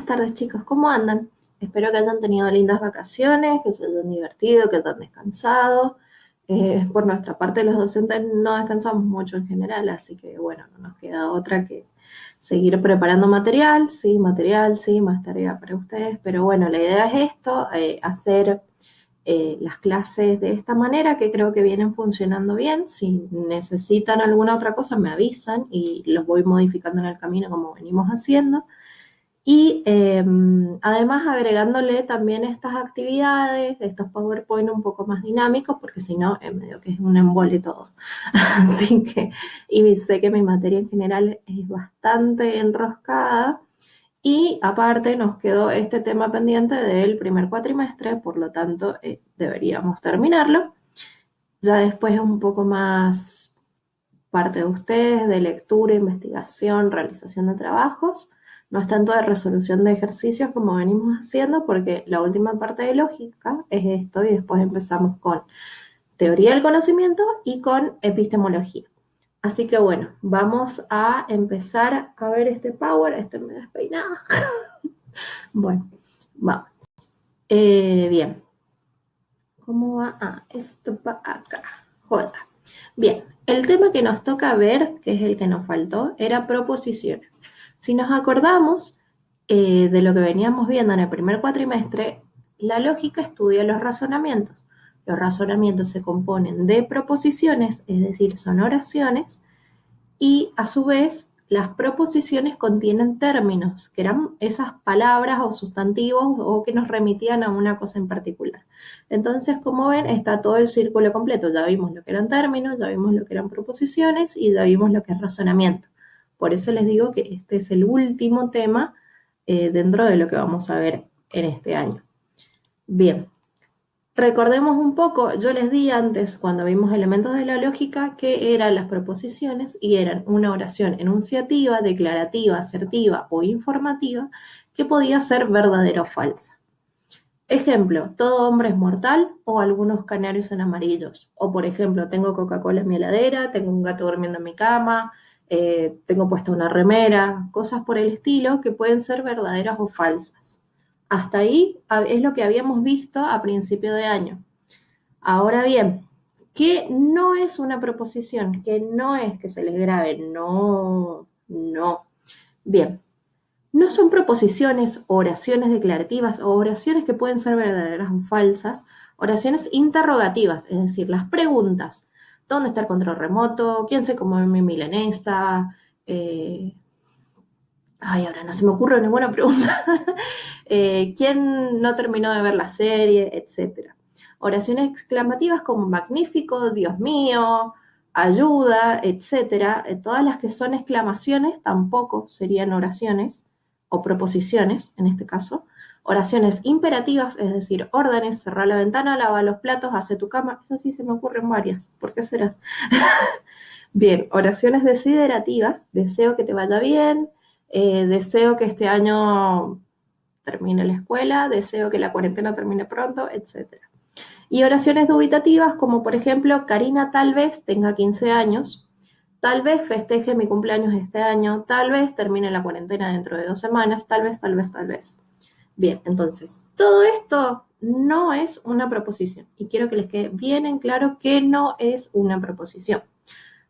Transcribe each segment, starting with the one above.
tardes, chicos, ¿cómo andan? Espero que hayan tenido lindas vacaciones, que se hayan divertido, que hayan descansado. Por nuestra parte, los docentes no descansamos mucho en general, así que bueno, no nos queda otra que seguir preparando material, sí, más tarea para ustedes, pero bueno, la idea es esto, hacer las clases de esta manera que creo que vienen funcionando bien. Si necesitan alguna otra cosa, me avisan y los voy modificando en el camino como venimos haciendo. Y además agregándole también estas actividades, estos PowerPoint un poco más dinámicos, porque si no, medio que es un embole todo. Así que, y sé que mi materia en general es bastante enroscada. Y aparte nos quedó este tema pendiente del primer cuatrimestre, por lo tanto deberíamos terminarlo. Ya después es un poco más parte de ustedes, de lectura, investigación, realización de trabajos. No es tanto de resolución de ejercicios como venimos haciendo, porque la última parte de lógica es esto y después empezamos con teoría del conocimiento y con epistemología. Así que bueno, vamos a empezar a ver este Power. Este me despeinaba. Bueno, vamos. Bien. ¿Cómo va? Ah, esto va acá. Joder. Bien, el tema que nos toca ver, que es el que nos faltó, era proposiciones. Si nos acordamos de lo que veníamos viendo en el primer cuatrimestre, la lógica estudia los razonamientos. Los razonamientos se componen de proposiciones, es decir, son oraciones, y a su vez las proposiciones contienen términos, que eran esas palabras o sustantivos o que nos remitían a una cosa en particular. Entonces, como ven, está todo el círculo completo. Ya vimos lo que eran términos, ya vimos lo que eran proposiciones y ya vimos lo que es razonamiento. Por eso les digo que este es el último tema dentro de lo que vamos a ver en este año. Bien. Recordemos un poco, yo les di antes, cuando vimos elementos de la lógica, qué eran las proposiciones y eran una oración enunciativa, declarativa, asertiva o informativa que podía ser verdadera o falsa. Ejemplo, todo hombre es mortal o algunos canarios son amarillos. O por ejemplo, tengo Coca-Cola en mi heladera, tengo un gato durmiendo en mi cama, tengo puesta una remera, cosas por el estilo que pueden ser verdaderas o falsas. Hasta ahí es lo que habíamos visto a principio de año. Ahora bien, ¿qué no es una proposición? ¿Qué no es que se les grabe? No, no. Bien, no son proposiciones, oraciones declarativas o oraciones que pueden ser verdaderas o falsas, oraciones interrogativas, es decir, las preguntas. ¿Dónde está el control remoto? ¿Quién se comió mi milanesa? Ahora no se me ocurre ninguna pregunta. ¿Quién no terminó de ver la serie? Etcétera. Oraciones exclamativas como magnífico, Dios mío, ayuda, etcétera. Todas las que son exclamaciones tampoco serían oraciones o proposiciones en este caso. Oraciones imperativas, es decir, órdenes, cerrar la ventana, lava los platos, hace tu cama. Eso sí se me ocurren varias. ¿Por qué será? Bien, oraciones desiderativas, deseo que te vaya bien, deseo que este año termine la escuela, deseo que la cuarentena termine pronto, etc. Y oraciones dubitativas como por ejemplo, Karina tal vez tenga 15 años, tal vez festeje mi cumpleaños este año, tal vez termine la cuarentena dentro de 2 semanas, tal vez, tal vez, tal vez. Bien, entonces, todo esto no es una proposición y quiero que les quede bien en claro que no es una proposición.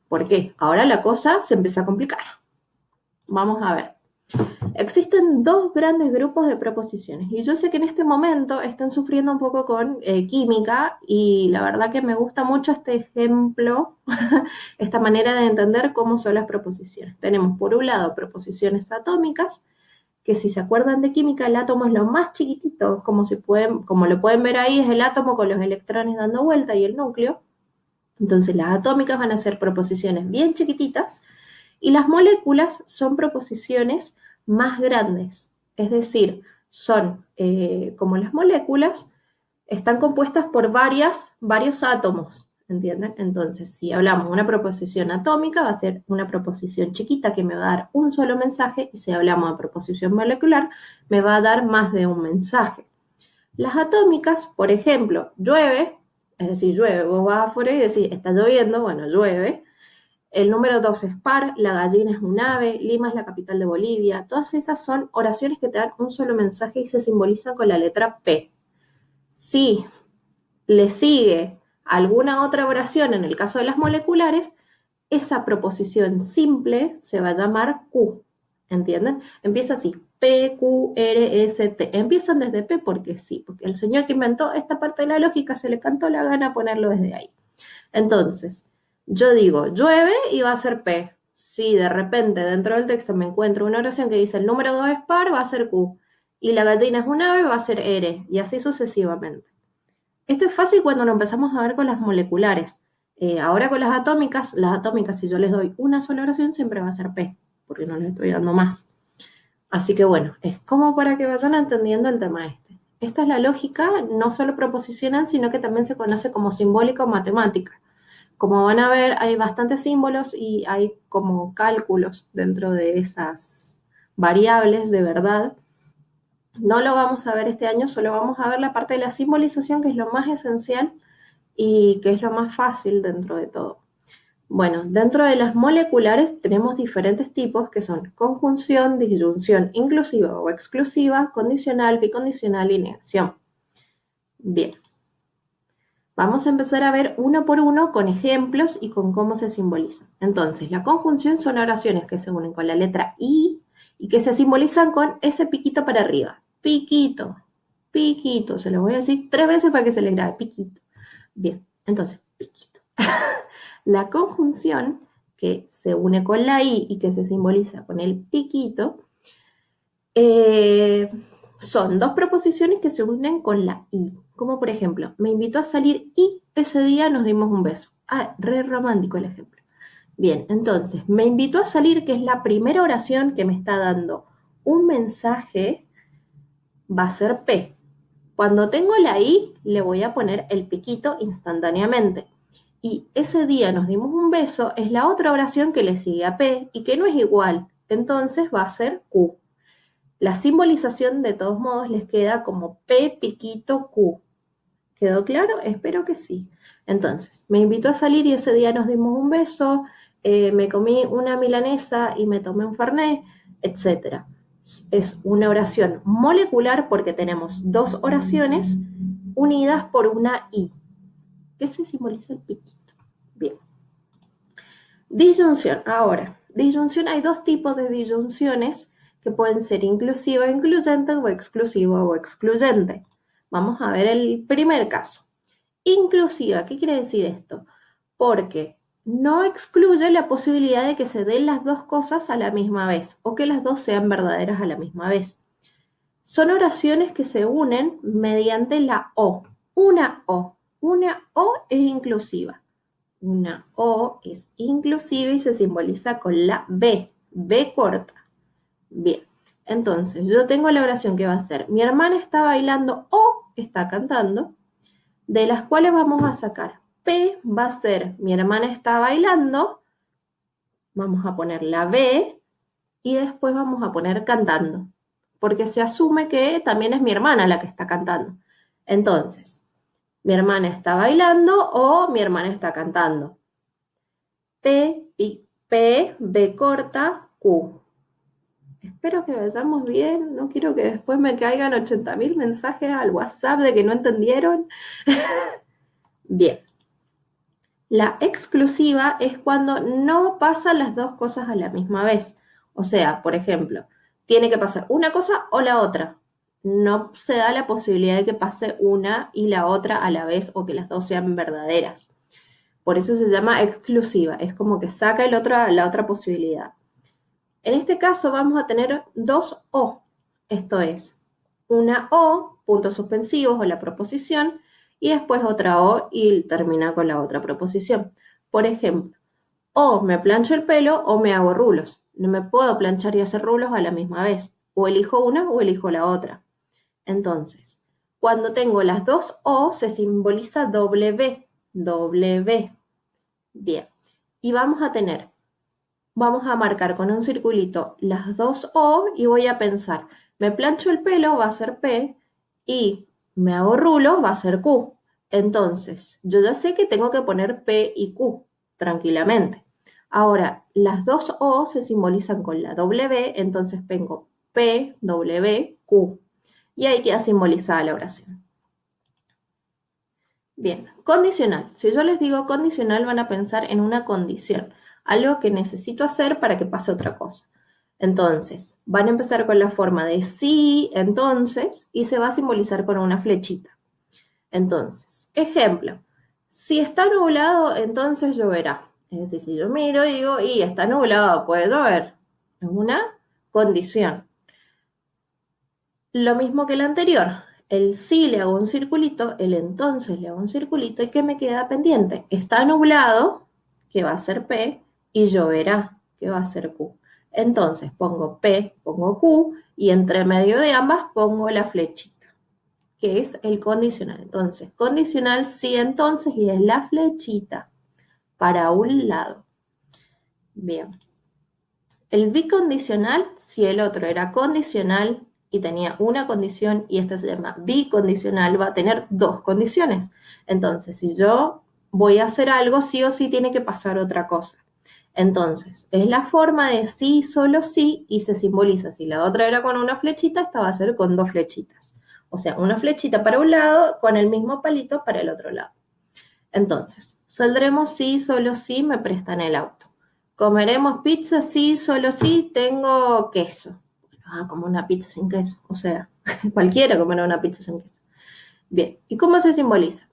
¿Por qué? Ahora la cosa se empieza a complicar. Vamos a ver. Existen dos grandes grupos de proposiciones y yo sé que en este momento están sufriendo un poco con química y la verdad que me gusta mucho este ejemplo, esta manera de entender cómo son las proposiciones. Tenemos por un lado proposiciones atómicas, que si se acuerdan de química, el átomo es lo más chiquitito, como lo pueden ver ahí, es el átomo con los electrones dando vuelta y el núcleo. Entonces las atómicas van a ser proposiciones bien chiquititas y las moléculas son proposiciones más grandes. Es decir, son como las moléculas, están compuestas por varios átomos, ¿entienden? Entonces, si hablamos de una proposición atómica, va a ser una proposición chiquita que me va a dar un solo mensaje, y si hablamos de proposición molecular, me va a dar más de un mensaje. Las atómicas, por ejemplo, llueve, es decir, llueve, vos vas afuera y decís, está lloviendo, bueno, llueve. El número 2 es par, la gallina es un ave, Lima es la capital de Bolivia. Todas esas son oraciones que te dan un solo mensaje y se simbolizan con la letra P. Si le sigue alguna otra oración, en el caso de las moleculares, esa proposición simple se va a llamar Q. ¿Entienden? Empieza así, P, Q, R, S, T. Empiezan desde P porque sí, porque el señor que inventó esta parte de la lógica se le cantó la gana ponerlo desde ahí. Entonces, yo digo, llueve y va a ser P. Si de repente dentro del texto me encuentro una oración que dice el número 2 es par, va a ser Q. Y la gallina es un ave, va a ser R. Y así sucesivamente. Esto es fácil cuando lo empezamos a ver con las moleculares. Ahora con las atómicas, si yo les doy una sola oración, siempre va a ser P, porque no les estoy dando más. Así que bueno, es como para que vayan entendiendo el tema este. Esta es la lógica, no solo proposicional, sino que también se conoce como simbólica o matemática. Como van a ver, hay bastantes símbolos y hay como cálculos dentro de esas variables de verdad. No lo vamos a ver este año, solo vamos a ver la parte de la simbolización, que es lo más esencial y que es lo más fácil dentro de todo. Bueno, dentro de las moleculares tenemos diferentes tipos que son conjunción, disyunción inclusiva o exclusiva, condicional, bicondicional y negación. Bien, vamos a empezar a ver uno por uno con ejemplos y con cómo se simboliza. Entonces, la conjunción son oraciones que se unen con la letra I y que se simbolizan con ese piquito para arriba. Piquito, piquito. Se lo voy a decir 3 veces para que se le grabe. Piquito. Bien, entonces, piquito. La conjunción que se une con la I y que se simboliza con el piquito, son 2 proposiciones que se unen con la I. Como por ejemplo, me invitó a salir y ese día nos dimos un beso. Ah, re romántico el ejemplo. Bien, entonces, me invitó a salir, que es la primera oración que me está dando un mensaje, va a ser P. Cuando tengo la I, le voy a poner el piquito instantáneamente. Y ese día nos dimos un beso es la otra oración que le sigue a P y que no es igual. Entonces va a ser Q. La simbolización de todos modos les queda como P piquito Q. ¿Quedó claro? Espero que sí. Entonces, me invitó a salir y ese día nos dimos un beso, me comí una milanesa y me tomé un fernet, etc. Es una oración molecular porque tenemos 2 oraciones unidas por una I. ¿Qué se simboliza el piquito? Bien. Disyunción. Ahora, disyunción, hay 2 tipos de disyunciones que pueden ser inclusiva, incluyente o exclusiva o excluyente. Vamos a ver el primer caso. Inclusiva, ¿qué quiere decir esto? Porque no excluye la posibilidad de que se den las 2 cosas a la misma vez o que las 2 sean verdaderas a la misma vez. Son oraciones que se unen mediante la O. Una O. Una O es inclusiva. Una O es inclusiva y se simboliza con la B. B corta. Bien. Entonces, yo tengo la oración que va a ser: mi hermana está bailando o está cantando, de las cuales vamos a sacar. P va a ser: mi hermana está bailando, vamos a poner la B y después vamos a poner cantando, porque se asume que también es mi hermana la que está cantando. Entonces, mi hermana está bailando o mi hermana está cantando. P, B corta, Q. Espero que vayamos bien, no quiero que después me caigan 80.000 mensajes al WhatsApp de que no entendieron. Bien. La exclusiva es cuando no pasan las 2 cosas a la misma vez. O sea, por ejemplo, tiene que pasar una cosa o la otra. No se da la posibilidad de que pase una y la otra a la vez o que las 2 sean verdaderas. Por eso se llama exclusiva. Es como que saca la otra posibilidad. En este caso vamos a tener 2 O. Esto es, una O, puntos suspensivos o la proposición, y después otra O y termina con la otra proposición. Por ejemplo, o me plancho el pelo o me hago rulos. No me puedo planchar y hacer rulos a la misma vez. O elijo una o elijo la otra. Entonces, cuando tengo las 2 O, se simboliza W. W. Bien. Y vamos a marcar con un circulito las 2 O y voy a pensar, me plancho el pelo, va a ser P, y me hago rulos, va a ser Q. Entonces, yo ya sé que tengo que poner P y Q tranquilamente. Ahora, las dos O se simbolizan con la W, entonces tengo P, W, Q. Y ahí queda simbolizada la oración. Bien, condicional. Si yo les digo condicional, van a pensar en una condición, algo que necesito hacer para que pase otra cosa. Entonces, van a empezar con la forma de sí, entonces, y se va a simbolizar con una flechita. Entonces, ejemplo, si está nublado, entonces lloverá. Es decir, si yo miro y digo, y está nublado, puede llover. Es una condición. Lo mismo que el anterior. El sí le hago un circulito, el entonces le hago un circulito, ¿y qué me queda pendiente? Está nublado, que va a ser P, y lloverá, que va a ser Q. Entonces pongo P, pongo Q, y entre medio de ambas pongo la flechita, que es el condicional. Entonces, condicional sí, entonces, y es la flechita para un lado. Bien. El bicondicional, si el otro era condicional y tenía una condición, y este se llama bicondicional, va a tener dos condiciones. Entonces, si yo voy a hacer algo, sí o sí tiene que pasar otra cosa. Entonces, es la forma de sí, solo sí, y se simboliza. Si la otra era con una flechita, esta va a ser con dos flechitas. O sea, una flechita para un lado con el mismo palito para el otro lado. Entonces, saldremos sí, solo sí, me prestan el auto. Comeremos pizza, sí, solo sí, tengo queso. Como una pizza sin queso. O sea, cualquiera comerá una pizza sin queso. Bien, ¿y cómo se simboliza?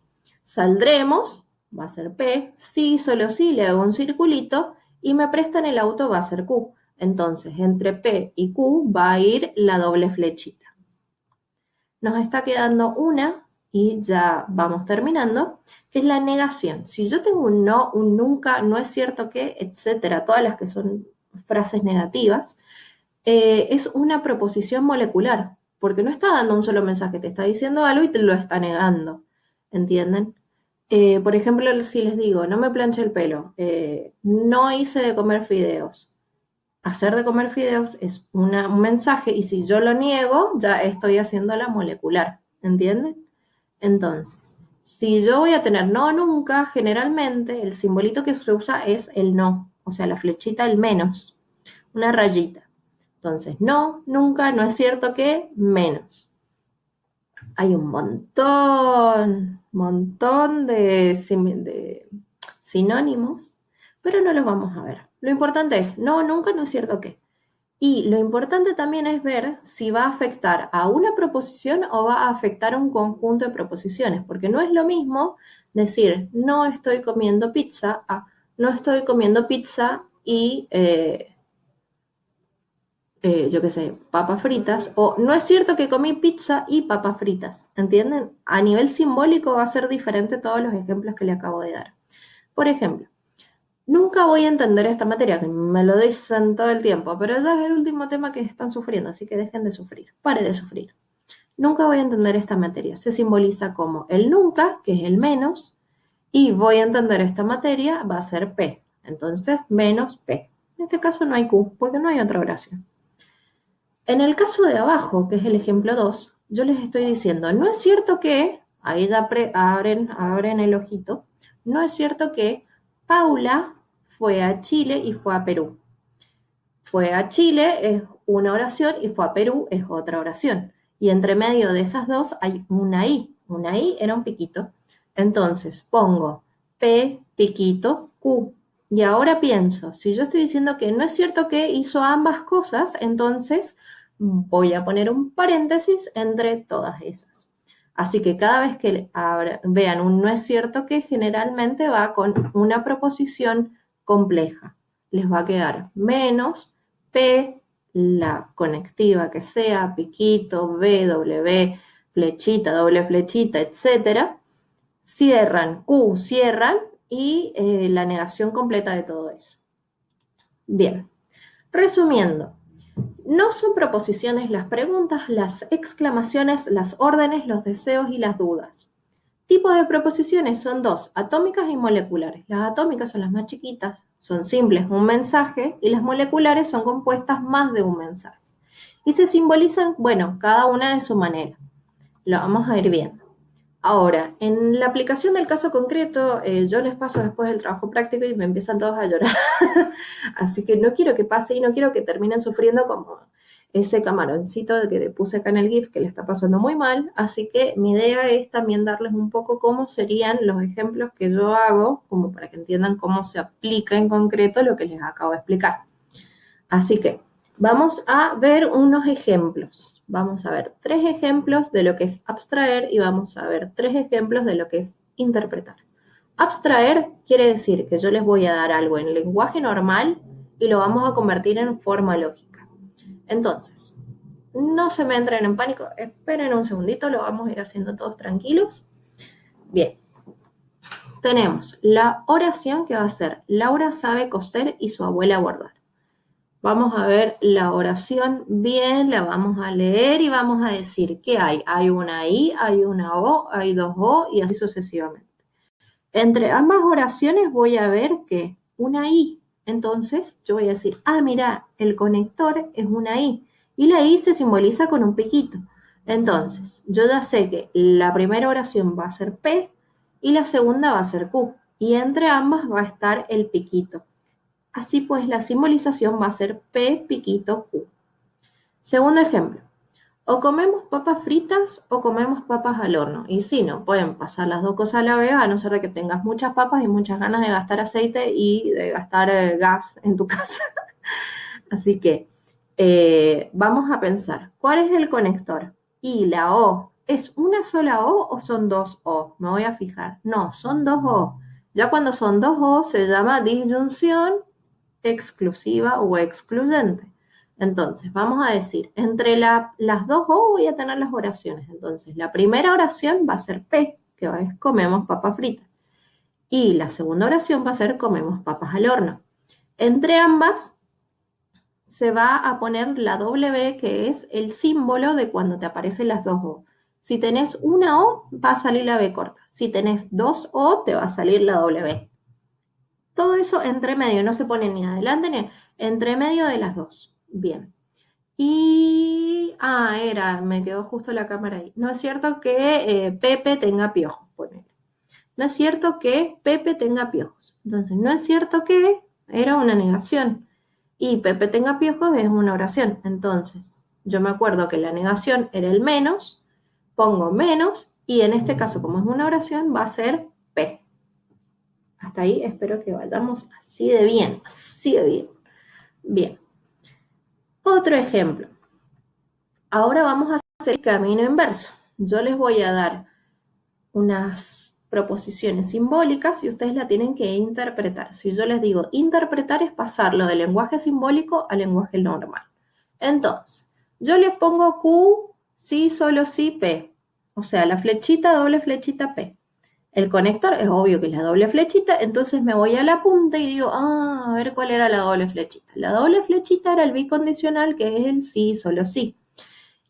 Saldremos, va a ser P, sí, solo sí, le hago un circulito, y me prestan el auto, va a ser Q. Entonces, entre P y Q va a ir la doble flechita. Nos está quedando una, y ya vamos terminando, que es la negación. Si yo tengo un no, un nunca, no es cierto que, etcétera, todas las que son frases negativas, es una proposición molecular, porque no está dando un solo mensaje, te está diciendo algo y te lo está negando, ¿entienden? Por ejemplo, si les digo, no me planché el pelo, no hice de comer fideos. Hacer de comer fideos es un mensaje, y si yo lo niego, ya estoy haciendo la molecular, ¿entienden? Entonces, si yo voy a tener no nunca, generalmente el simbolito que se usa es el no, o sea, la flechita, el menos, una rayita. Entonces, no, nunca, no es cierto que, menos. Hay un montón de sinónimos, pero no los vamos a ver. Lo importante es, no, nunca, no es cierto que. Y lo importante también es ver si va a afectar a una proposición o va a afectar a un conjunto de proposiciones, porque no es lo mismo decir no estoy comiendo pizza a no estoy comiendo pizza y yo qué sé, papas fritas, o no es cierto que comí pizza y papas fritas, ¿entienden? A nivel simbólico va a ser diferente todos los ejemplos que le acabo de dar. Por ejemplo, nunca voy a entender esta materia, que me lo dicen todo el tiempo, pero ya es el último tema que están sufriendo, así que dejen de sufrir, pare de sufrir. Nunca voy a entender esta materia. Se simboliza como el nunca, que es el menos, y voy a entender esta materia, va a ser P. Entonces, menos P. En este caso no hay Q, porque no hay otra oración. En el caso de abajo, que es el ejemplo 2, yo les estoy diciendo, no es cierto que, ahí ya abren el ojito, no es cierto que Paula fue a Chile y fue a Perú. Fue a Chile es una oración y fue a Perú es otra oración. Y entre medio de esas dos hay una I. Una I era un piquito. Entonces pongo P, piquito, Q. Y ahora pienso, si yo estoy diciendo que no es cierto que hizo ambas cosas, entonces voy a poner un paréntesis entre todas esas. Así que cada vez que vean un no es cierto que, generalmente va con una proposición compleja. Les va a quedar menos P, la conectiva que sea, piquito, B, W, flechita, doble flechita, etcétera. Cierran, Q, cierran, y la negación completa de todo eso. Bien, resumiendo, no son proposiciones las preguntas, las exclamaciones, las órdenes, los deseos y las dudas. Tipos de proposiciones son dos, atómicas y moleculares. Las atómicas son las más chiquitas, son simples, un mensaje, y las moleculares son compuestas más de un mensaje. Y se simbolizan, bueno, cada una de su manera. Lo vamos a ir viendo. Ahora, en la aplicación del caso concreto, yo les paso después el trabajo práctico y me empiezan todos a llorar. Así que no quiero que pase y no quiero que terminen sufriendo como ese camaroncito que le puse acá en el GIF que le está pasando muy mal. Así que mi idea es también darles un poco cómo serían los ejemplos que yo hago, como para que entiendan cómo se aplica en concreto lo que les acabo de explicar. Así que vamos a ver unos ejemplos. Vamos a ver 3 ejemplos de lo que es abstraer y vamos a ver 3 ejemplos de lo que es interpretar. Abstraer quiere decir que yo les voy a dar algo en lenguaje normal y lo vamos a convertir en forma lógica. Entonces, no se me entren en pánico, esperen un segundito, lo vamos a ir haciendo todos tranquilos. Bien, tenemos la oración que va a ser Laura sabe coser y su abuela bordar. Vamos a ver la oración bien, la vamos a leer y vamos a decir qué hay. Hay una I, hay una O, hay 2 O y así sucesivamente. Entre ambas oraciones voy a ver que una I. Entonces yo voy a decir, mira, el conector es una I. Y la I se simboliza con un piquito. Entonces, yo ya sé que la primera oración va a ser P y la segunda va a ser Q. Y entre ambas va a estar el piquito. Así pues, la simbolización va a ser P piquito Q. Segundo ejemplo, o comemos papas fritas o comemos papas al horno. Y sí, no pueden pasar las dos cosas a la vez, a no ser de que tengas muchas papas y muchas ganas de gastar aceite y de gastar gas en tu casa. Así que vamos a pensar, ¿cuál es el conector? Y la O, ¿es una sola O o son 2 O? Me voy a fijar. No, son 2 O. Ya cuando son 2 O se llama disyunción exclusiva o excluyente. Entonces, vamos a decir, entre las 2 O voy a tener las oraciones. Entonces, la primera oración va a ser P, que es comemos papas fritas. Y la segunda oración va a ser comemos papas al horno. Entre ambas se va a poner la W, que es el símbolo de cuando te aparecen las 2 O. Si tenés una O, va a salir la B corta. Si tenés 2 O, te va a salir la W. Todo eso entre medio, no se pone ni adelante ni entre medio de las dos. Bien. Y, me quedó justo la cámara ahí. No es cierto que Pepe tenga piojos, ponele. No es cierto que Pepe tenga piojos. Entonces, no es cierto que era una negación. Y Pepe tenga piojos es una oración. Entonces, yo me acuerdo que la negación era el menos, pongo menos, y en este caso, como es una oración, va a ser P. Hasta ahí espero que vayamos así de bien, así de bien. Bien. Otro ejemplo. Ahora vamos a hacer el camino inverso. Yo les voy a dar unas proposiciones simbólicas y ustedes la tienen que interpretar. Si yo les digo interpretar es pasarlo del lenguaje simbólico al lenguaje normal. Entonces, yo les pongo Q, sí, solo sí, P. O sea, la flechita, doble flechita, P. El conector es obvio que es la doble flechita, entonces me voy a la punta y digo, a ver cuál era la doble flechita. La doble flechita era el bicondicional, que es el sí, solo sí.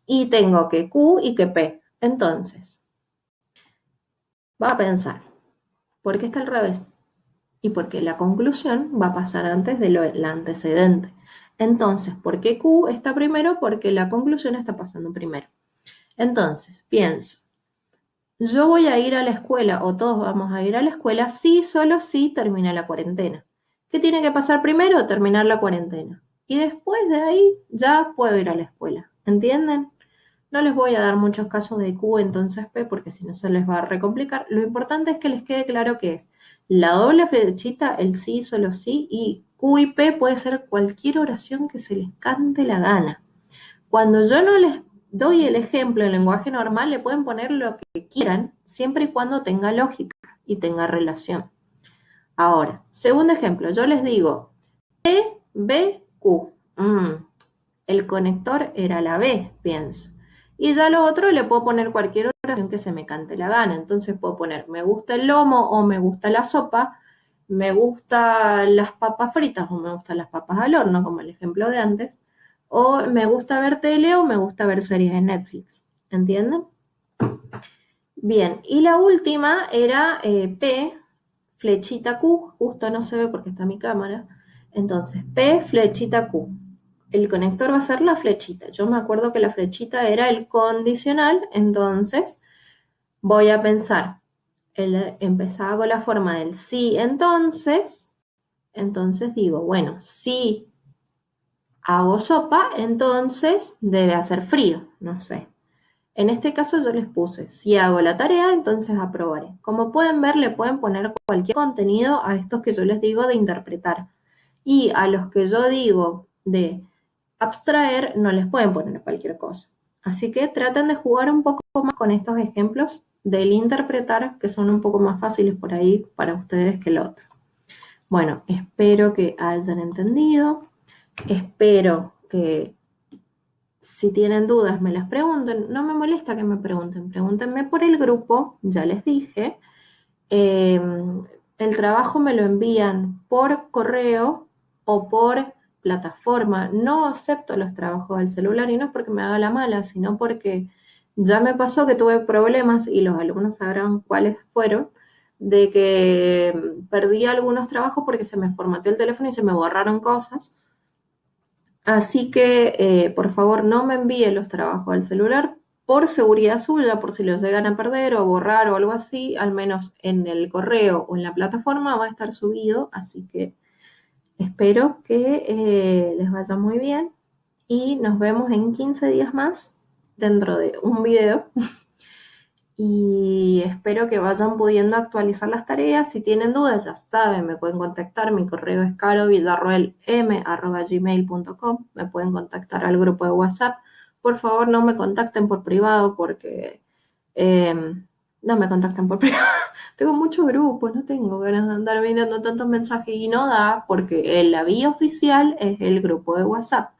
Y tengo que Q y que P. Entonces, va a pensar, ¿por qué está al revés? Y porque la conclusión va a pasar antes de la antecedente. Entonces, ¿por qué Q está primero? Porque la conclusión está pasando primero. Entonces, pienso, yo voy a ir a la escuela o todos vamos a ir a la escuela si solo si termina la cuarentena. ¿Qué tiene que pasar primero? Terminar la cuarentena. Y después de ahí ya puedo ir a la escuela. ¿Entienden? No les voy a dar muchos casos de Q entonces P porque si no se les va a recomplicar. Lo importante es que les quede claro que es la doble flechita, el sí, solo sí, y Q y P puede ser cualquier oración que se les cante la gana. Cuando yo no les doy el ejemplo en lenguaje normal, le pueden poner lo que quieran, siempre y cuando tenga lógica y tenga relación. Ahora, segundo ejemplo, yo les digo P, B, Q. El conector era la B, pienso. Y ya lo otro le puedo poner cualquier oración que se me cante la gana. Entonces puedo poner me gusta el lomo o me gusta la sopa, me gustan las papas fritas o me gustan las papas al horno, como el ejemplo de antes. O me gusta ver tele o me gusta ver series en Netflix. ¿Entienden? Bien, y la última era P, flechita Q, justo no se ve porque está mi cámara. Entonces, P, flechita Q. El conector va a ser la flechita. Yo me acuerdo que la flechita era el condicional, entonces voy a pensar, empezaba con la forma del sí, entonces digo, bueno, si hago sopa, entonces debe hacer frío, no sé. En este caso yo les puse, si hago la tarea, entonces aprobaré. Como pueden ver, le pueden poner cualquier contenido a estos que yo les digo de interpretar. Y a los que yo digo de abstraer, no les pueden poner cualquier cosa. Así que traten de jugar un poco más con estos ejemplos del interpretar, que son un poco más fáciles por ahí para ustedes que el otro. Bueno, espero que hayan entendido. Espero que si tienen dudas me las pregunten. No me molesta que me pregunten. Pregúntenme por el grupo, ya les dije. Eh, el trabajo me lo envían por correo o por plataforma. No acepto los trabajos del celular y no es porque me haga la mala, sino porque ya me pasó que tuve problemas y los alumnos sabrán cuáles fueron, de que perdí algunos trabajos porque se me formateó el teléfono y se me borraron cosas. Así que, por favor, no me envíen los trabajos al celular por seguridad suya, por si los llegan a perder o borrar o algo así, al menos en el correo o en la plataforma va a estar subido, así que espero que les vaya muy bien y nos vemos en 15 días más dentro de un video y espero que vayan pudiendo actualizar las tareas. Si tienen dudas, ya saben, me pueden contactar. Mi correo es carovillarroelm@gmail.com. Me pueden contactar al grupo de WhatsApp. Por favor, no me contacten por privado porque no me contacten por privado. Tengo muchos grupos, no tengo ganas de andar mirando tantos mensajes y no da porque la vía oficial es el grupo de WhatsApp.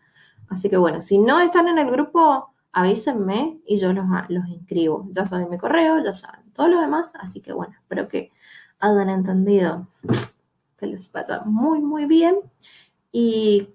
Así que bueno, si no están en el grupo, avísenme y yo los inscribo. Ya saben mi correo, ya saben todo lo demás. Así que bueno, espero que hayan entendido, que les vaya muy, muy bien. Y